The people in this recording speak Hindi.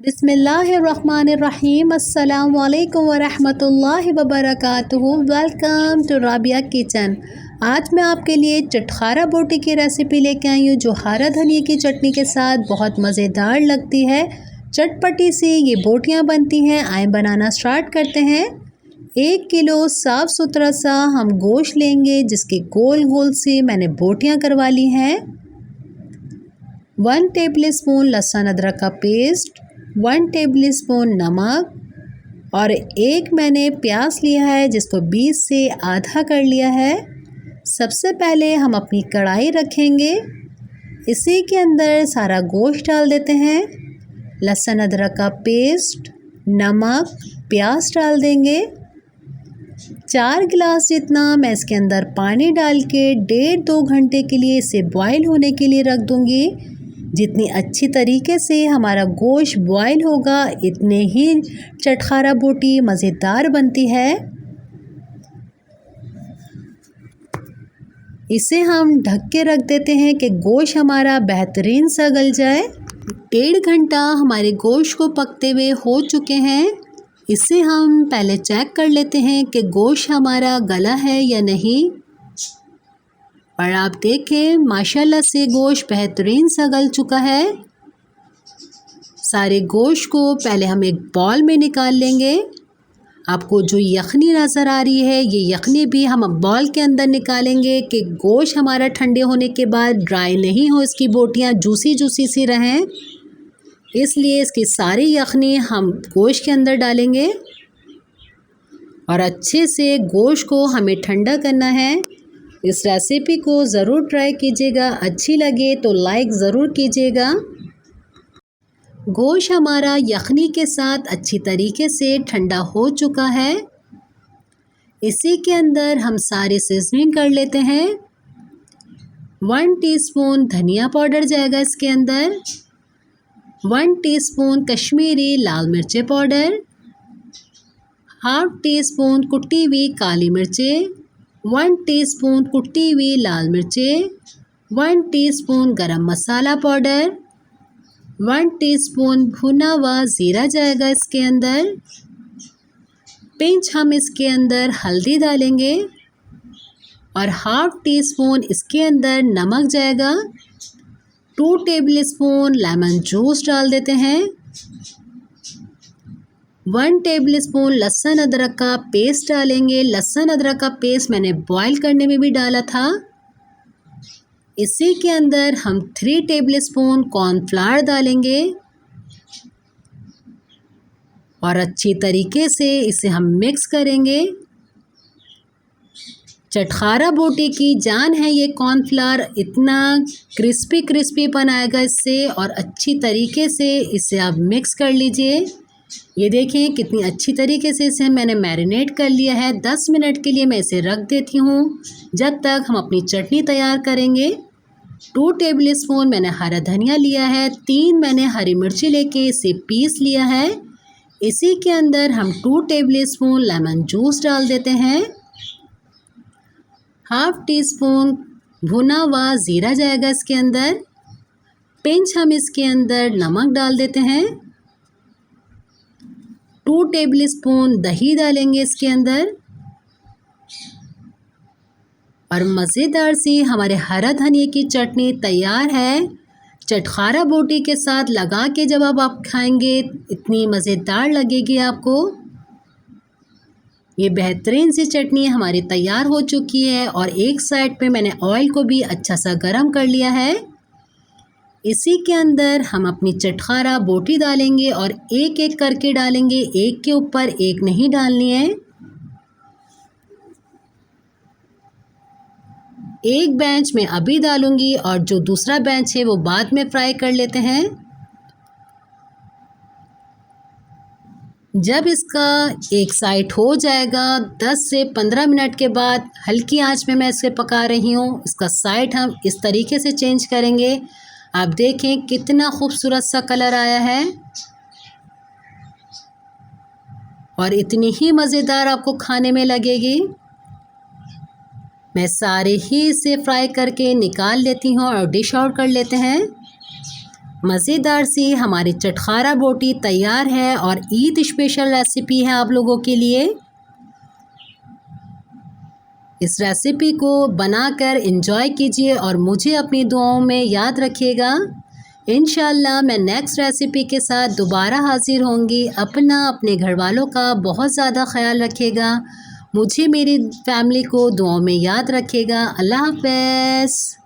बिस्मिल्लाहिर्रहमानिर्रहीम। अस्सलाम वालेकुम वरहमतुल्लाहि वबरकातुहू। Welcome to Rabia kitchen. आज मैं आपके लिए चटखारा बोटी की रेसिपी लेके आई हूँ जो हरा धनिया की चटनी के साथ बहुत मज़ेदार लगती है। चटपटी सी ये बोटियाँ बनती हैं। आए बनाना स्टार्ट करते हैं। 1 किलो साफ़ सुथरा सा हम गोश्त लेंगे जिसके गोल गोल से मैंने बोटियाँ करवा ली हैं। 1 टेबलस्पून लहसुन अदरक का पेस्ट, 1 टेबलस्पून नमक और एक मैंने प्याज लिया है जिसको बीच से आधा कर लिया है। सबसे पहले हम अपनी कढ़ाई रखेंगे, इसी के अंदर सारा गोश्त डाल देते हैं। लहसुन अदरक का पेस्ट, नमक, प्याज डाल देंगे। 4 गिलास जितना मैं इसके अंदर पानी डाल के 1.5-2 घंटे के लिए इसे बॉईल होने के लिए रख दूँगी। जितनी अच्छी तरीके से हमारा गोश्त बॉईल होगा इतने ही चटखारा बोटी मज़ेदार बनती है। इसे हम ढक के रख देते हैं कि गोश्त हमारा बेहतरीन सा गल जाए। 1.5 घंटा हमारे गोश्त को पकते हुए हो चुके हैं। इसे हम पहले चेक कर लेते हैं कि गोश्त हमारा गला है या नहीं। और आप देखें माशाल्लाह से गोश्त बेहतरीन सा गल चुका है। सारे गोश्त को पहले हम एक बाउल में निकाल लेंगे। आपको जो यखनी नज़र आ रही है ये यखनी भी हम बाउल के अंदर निकालेंगे कि गोश्त हमारा ठंडे होने के बाद ड्राई नहीं हो, इसकी बोटियाँ जूसी जूसी सी रहें। इसलिए इसकी सारी यखनी हम गोश्त के अंदर डालेंगे और अच्छे से गोश्त को हमें ठंडा करना है। इस रेसिपी को ज़रूर ट्राई कीजिएगा, अच्छी लगे तो लाइक ज़रूर कीजिएगा। गोश्त हमारा यखनी के साथ अच्छी तरीके से ठंडा हो चुका है। इसी के अंदर हम सारे सीजनिंग कर लेते हैं। 1 टीस्पून धनिया पाउडर जाएगा इसके अंदर, 1 टीस्पून कश्मीरी लाल मिर्च पाउडर, ½ टीस्पून कुटी हुई काली मिर्चें, 1 टीस्पून कुटी हुई लाल मिर्चें, 1 टीस्पून गरम मसाला पाउडर, 1 टीस्पून भुना हुआ ज़ीरा जाएगा इसके अंदर। पिंच हम इसके अंदर हल्दी डालेंगे और ½ टीस्पून इसके अंदर नमक जाएगा। 2 टेबलस्पून लेमन जूस डाल देते हैं। 1 टेबलस्पून लहसुन अदरक का पेस्ट डालेंगे। लहसुन अदरक का पेस्ट मैंने बॉईल करने में भी डाला था। इसी के अंदर हम 3 टेबलस्पून कॉर्नफ्लावर डालेंगे और अच्छी तरीके से इसे हम मिक्स करेंगे। चटखारा बोटी की जान है ये कॉर्नफ्लावर, इतना क्रिस्पी क्रिस्पी बनाएगा इससे। और अच्छी तरीके से इसे आप मिक्स कर लीजिए। ये देखें कितनी अच्छी तरीके से इसे मैंने मैरिनेट कर लिया है। 10 मिनट के लिए मैं इसे रख देती हूँ जब तक हम अपनी चटनी तैयार करेंगे। 2 टेबलस्पून मैंने हरा धनिया लिया है, 3 मैंने हरी मिर्ची लेके इसे पीस लिया है। इसी के अंदर हम 2 टेबलस्पून लेमन जूस डाल देते हैं। ½ टीस्पून भुना हुआ ज़ीरा जाएगा इसके अंदर। पिंच हम इसके अंदर नमक डाल देते हैं। 2 टेबलस्पून दही डालेंगे इसके अंदर और मज़ेदार सी हमारे हरा धनिया की चटनी तैयार है। चटखारा बोटी के साथ लगा के जब आप खाएंगे इतनी मज़ेदार लगेगी आपको। ये बेहतरीन सी चटनी हमारी तैयार हो चुकी है और एक साइड पे मैंने ऑयल को भी अच्छा सा गरम कर लिया है। इसी के अंदर हम अपनी चटखारा बोटी डालेंगे और एक एक करके डालेंगे, एक के ऊपर एक नहीं डालनी है। एक बेंच में अभी डालूंगी और जो दूसरा बेंच है वो बाद में फ्राई कर लेते हैं। जब इसका एक साइड हो जाएगा 10 से 15 मिनट के बाद हल्की आंच में मैं इसे पका रही हूँ। इसका साइड हम इस तरीके से चेंज करेंगे। आप देखें कितना खूबसूरत सा कलर आया है और इतनी ही मज़ेदार आपको खाने में लगेगी। मैं सारे ही इसे फ्राई करके निकाल लेती हूँ और डिश आउट कर लेते हैं। मज़ेदार सी हमारी चटखारा बोटी तैयार है और ईद स्पेशल रेसिपी है आप लोगों के लिए। इस रेसिपी को बनाकर एंजॉय कीजिए और मुझे अपनी दुआओं में याद रखिएगा। इंशाल्लाह मैं नेक्स्ट रेसिपी के साथ दोबारा हाज़िर होंगी। अपने घर वालों का बहुत ज़्यादा ख्याल रखिएगा। मुझे मेरी फैमिली को दुआओं में याद रखिएगा। अल्लाह हाफ़िज़।